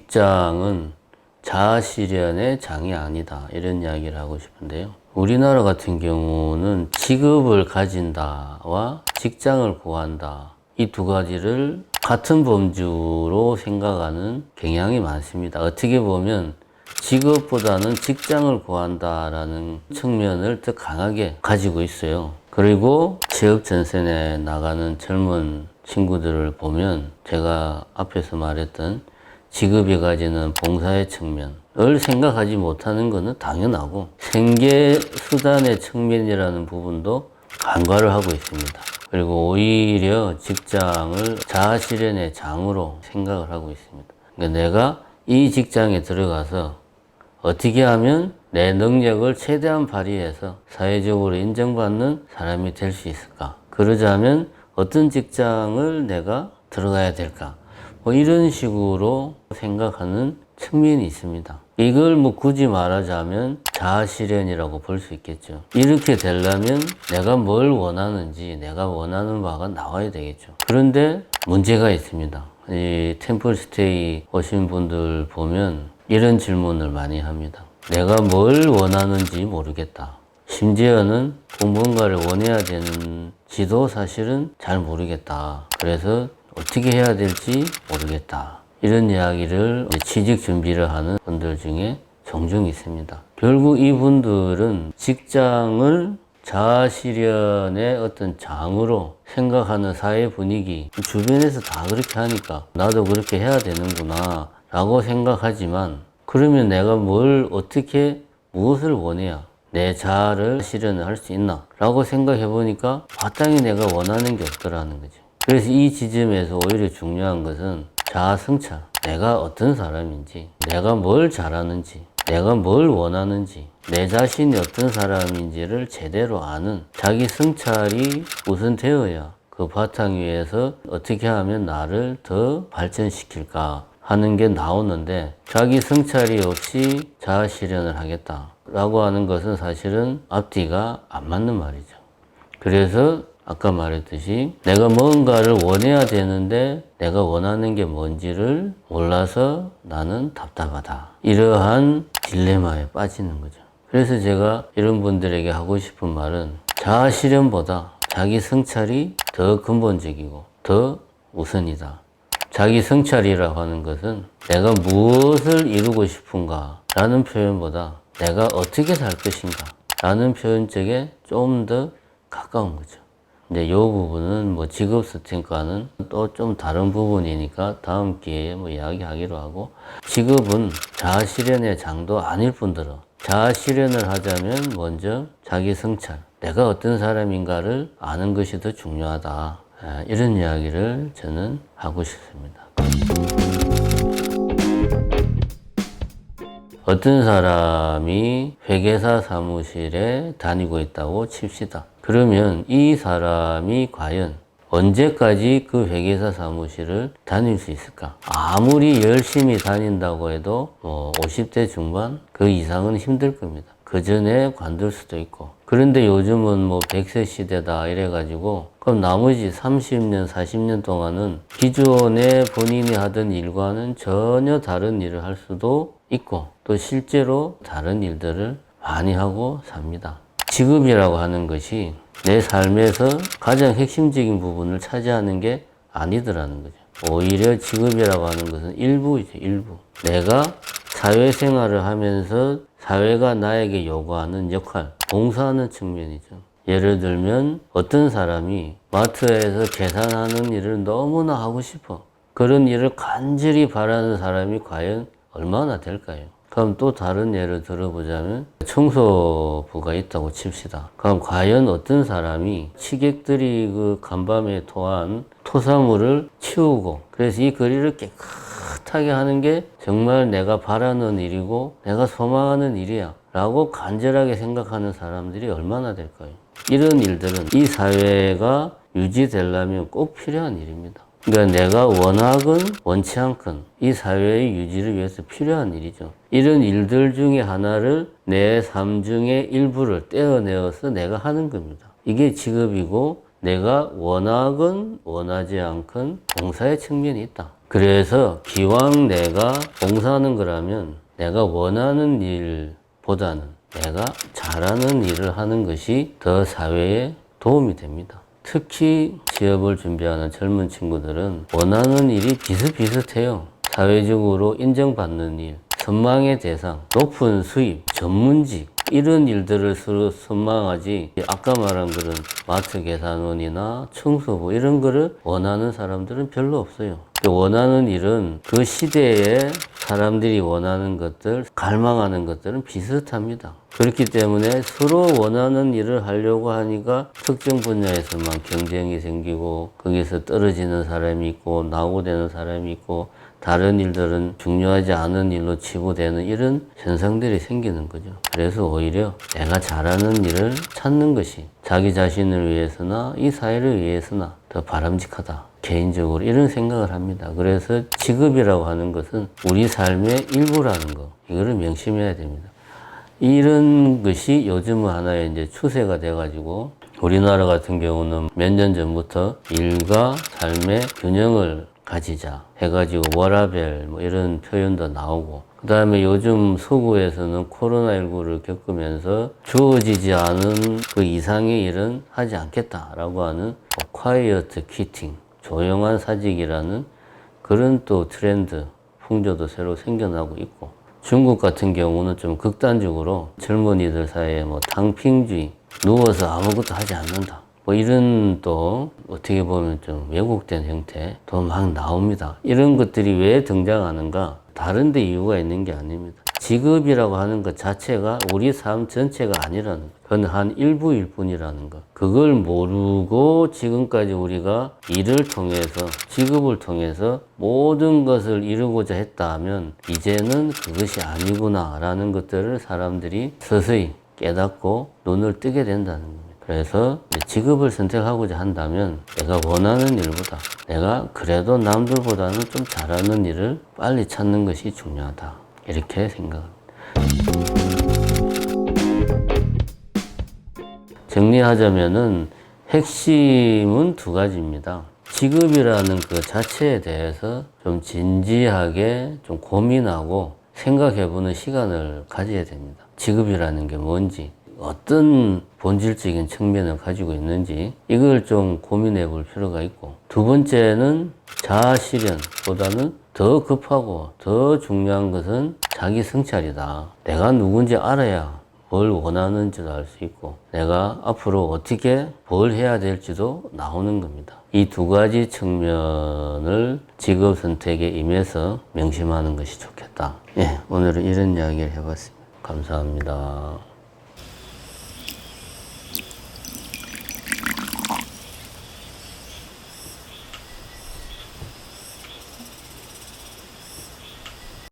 직장은 자아실현의 장이 아니다, 이런 이야기를 하고 싶은데요. 우리나라 같은 경우는 직업을 가진다와 직장을 구한다, 이 두 가지를 같은 범주로 생각하는 경향이 많습니다. 어떻게 보면 직업보다는 직장을 구한다라는 측면을 더 강하게 가지고 있어요. 그리고 취업 전선에 나가는 젊은 친구들을 보면 제가 앞에서 말했던 직업이 가지는 봉사의 측면을 생각하지 못하는 것은 당연하고, 생계수단의 측면이라는 부분도 간과를 하고 있습니다. 그리고 오히려 직장을 자아실현의 장으로 생각을 하고 있습니다. 그러니까 내가 이 직장에 들어가서 어떻게 하면 내 능력을 최대한 발휘해서 사회적으로 인정받는 사람이 될 수 있을까? 그러자면 어떤 직장을 내가 들어가야 될까? 뭐 이런 식으로 생각하는 측면이 있습니다. 이걸 뭐 굳이 말하자면 자아실현이라고 볼 수 있겠죠. 이렇게 되려면 내가 뭘 원하는지, 내가 원하는 바가 나와야 되겠죠. 그런데 문제가 있습니다. 이 템플스테이 오신 분들 보면 이런 질문을 많이 합니다. 내가 뭘 원하는지 모르겠다. 심지어는 뭔가를 원해야 되는지도 사실은 잘 모르겠다. 그래서 어떻게 해야 될지 모르겠다. 이런 이야기를 취직 준비를 하는 분들 중에 종종 있습니다. 결국 이분들은 직장을 자아실현의 어떤 장으로 생각하는 사회 분위기, 주변에서 다 그렇게 하니까 나도 그렇게 해야 되는구나 라고 생각하지만, 그러면 내가 어떻게 무엇을 원해야 내 자아를 실현을 할 수 있나 라고 생각해 보니까 마땅히 내가 원하는 게 없더라는 거죠. 그래서 이 지점에서 오히려 중요한 것은 자아 성찰, 내가 어떤 사람인지, 내가 뭘 잘하는지, 내가 뭘 원하는지, 내 자신이 어떤 사람인지를 제대로 아는 자기 성찰이 우선 되어야 그 바탕 위에서 어떻게 하면 나를 더 발전시킬까 하는 게 나오는데, 자기 성찰이 없이 자아 실현을 하겠다라고 하는 것은 사실은 앞뒤가 안 맞는 말이죠. 그래서 아까 말했듯이 내가 뭔가를 원해야 되는데 내가 원하는 게 뭔지를 몰라서 나는 답답하다, 이러한 딜레마에 빠지는 거죠. 그래서 제가 이런 분들에게 하고 싶은 말은 자아 실현보다 자기 성찰이 더 근본적이고 더 우선이다. 자기 성찰이라고 하는 것은 내가 무엇을 이루고 싶은가 라는 표현보다 내가 어떻게 살 것인가 라는 표현 쪽에 좀 더 가까운 거죠. 근데 이 부분은 뭐 직업 스팅과는 또 좀 다른 부분이니까 다음 기회에 뭐 이야기하기로 하고, 직업은 자아 실현의 장도 아닐 뿐더러 자아 실현을 하자면 먼저 자기 성찰, 내가 어떤 사람인가를 아는 것이 더 중요하다, 이런 이야기를 저는 하고 싶습니다. 어떤 사람이 회계사 사무실에 다니고 있다고 칩시다. 그러면 이 사람이 과연 언제까지 그 회계사 사무실을 다닐 수 있을까? 아무리 열심히 다닌다고 해도 50대 중반 그 이상은 힘들 겁니다. 그 전에 관둘 수도 있고. 그런데 요즘은 100세 시대다 이래가지고 그럼 나머지 30년, 40년 동안은 기존에 본인이 하던 일과는 전혀 다른 일을 할 수도 있고, 또 실제로 다른 일들을 많이 하고 삽니다. 직업이라고 하는 것이 내 삶에서 가장 핵심적인 부분을 차지하는 게 아니더라는 거죠. 오히려 직업이라고 하는 것은 일부이죠, 일부. 내가 사회생활을 하면서 사회가 나에게 요구하는 역할, 봉사하는 측면이죠. 예를 들면 어떤 사람이 마트에서 계산하는 일을 너무나 하고 싶어. 그런 일을 간절히 바라는 사람이 과연 얼마나 될까요? 그럼 또 다른 예를 들어보자면 청소부가 있다고 칩시다. 그럼 과연 어떤 사람이 취객들이 그 간밤에 토한 토사물을 치우고, 그래서 이 거리를 깨끗하게 하는 게 정말 내가 바라는 일이고 내가 소망하는 일이야 라고 간절하게 생각하는 사람들이 얼마나 될까요? 이런 일들은 이 사회가 유지되려면 꼭 필요한 일입니다. 그러니까 내가 원하건 원치 않건 이 사회의 유지를 위해서 필요한 일이죠. 이런 일들 중에 하나를 내 삶 중에 일부를 떼어내어서 내가 하는 겁니다. 이게 직업이고, 내가 원하건 원하지 않건 봉사의 측면이 있다. 그래서 기왕 내가 봉사하는 거라면 내가 원하는 일보다는 내가 잘하는 일을 하는 것이 더 사회에 도움이 됩니다. 특히 취업을 준비하는 젊은 친구들은 원하는 일이 비슷비슷해요. 사회적으로 인정받는 일, 선망의 대상, 높은 수입, 전문직 이런 일들을 서로 선망하지 아까 말한 그런 마트 계산원이나 청소부 이런 거를 원하는 사람들은 별로 없어요. 원하는 일은 그 시대에 사람들이 원하는 것들, 갈망하는 것들은 비슷합니다. 그렇기 때문에 서로 원하는 일을 하려고 하니까 특정 분야에서만 경쟁이 생기고 거기서 떨어지는 사람이 있고 낙오되는 사람이 있고 다른 일들은 중요하지 않은 일로 치부되는 이런 현상들이 생기는 거죠. 그래서 오히려 내가 잘하는 일을 찾는 것이 자기 자신을 위해서나 이 사회를 위해서나 더 바람직하다. 개인적으로 이런 생각을 합니다. 그래서 직업이라고 하는 것은 우리 삶의 일부라는 거, 이거를 명심해야 됩니다. 이런 것이 요즘은 하나의 이제 추세가 돼가지고 우리나라 같은 경우는 몇 년 전부터 일과 삶의 균형을 가지자 해가지고 워라밸 뭐 이런 표현도 나오고, 그 다음에 요즘 서구에서는 코로나19를 겪으면서 주어지지 않은 그 이상의 일은 하지 않겠다라고 하는 quiet quitting, 조용한 사직이라는 그런 또 트렌드, 풍조도 새로 생겨나고 있고, 중국 같은 경우는 좀 극단적으로 젊은이들 사이에 뭐 탕핑주의, 누워서 아무것도 하지 않는다, 뭐 이런 또 어떻게 보면 좀 왜곡된 형태도 막 나옵니다. 이런 것들이 왜 등장하는가? 다른 데 이유가 있는 게 아닙니다. 직업이라고 하는 것 자체가 우리 삶 전체가 아니라는 것, 그건 한 일부일 뿐이라는 것. 그걸 모르고 지금까지 우리가 일을 통해서, 직업을 통해서 모든 것을 이루고자 했다 하면 이제는 그것이 아니구나 라는 것들을 사람들이 서서히 깨닫고 눈을 뜨게 된다는 겁니다. 그래서 직업을 선택하고자 한다면 내가 원하는 일보다 내가 그래도 남들보다는 좀 잘하는 일을 빨리 찾는 것이 중요하다, 이렇게 생각합니다. 정리하자면은 핵심은 두 가지입니다. 직업이라는 그 자체에 대해서 좀 진지하게 좀 고민하고 생각해보는 시간을 가져야 됩니다. 직업이라는 게 뭔지, 어떤 본질적인 측면을 가지고 있는지 이걸 좀 고민해 볼 필요가 있고, 두 번째는 자아 실현보다는 더 급하고 더 중요한 것은 자기 성찰이다. 내가 누군지 알아야 뭘 원하는지도 알 수 있고 내가 앞으로 어떻게 뭘 해야 될지도 나오는 겁니다. 이 두 가지 측면을 직업 선택에 임해서 명심하는 것이 좋겠다. 예, 오늘은 이런 이야기를 해봤습니다. 감사합니다.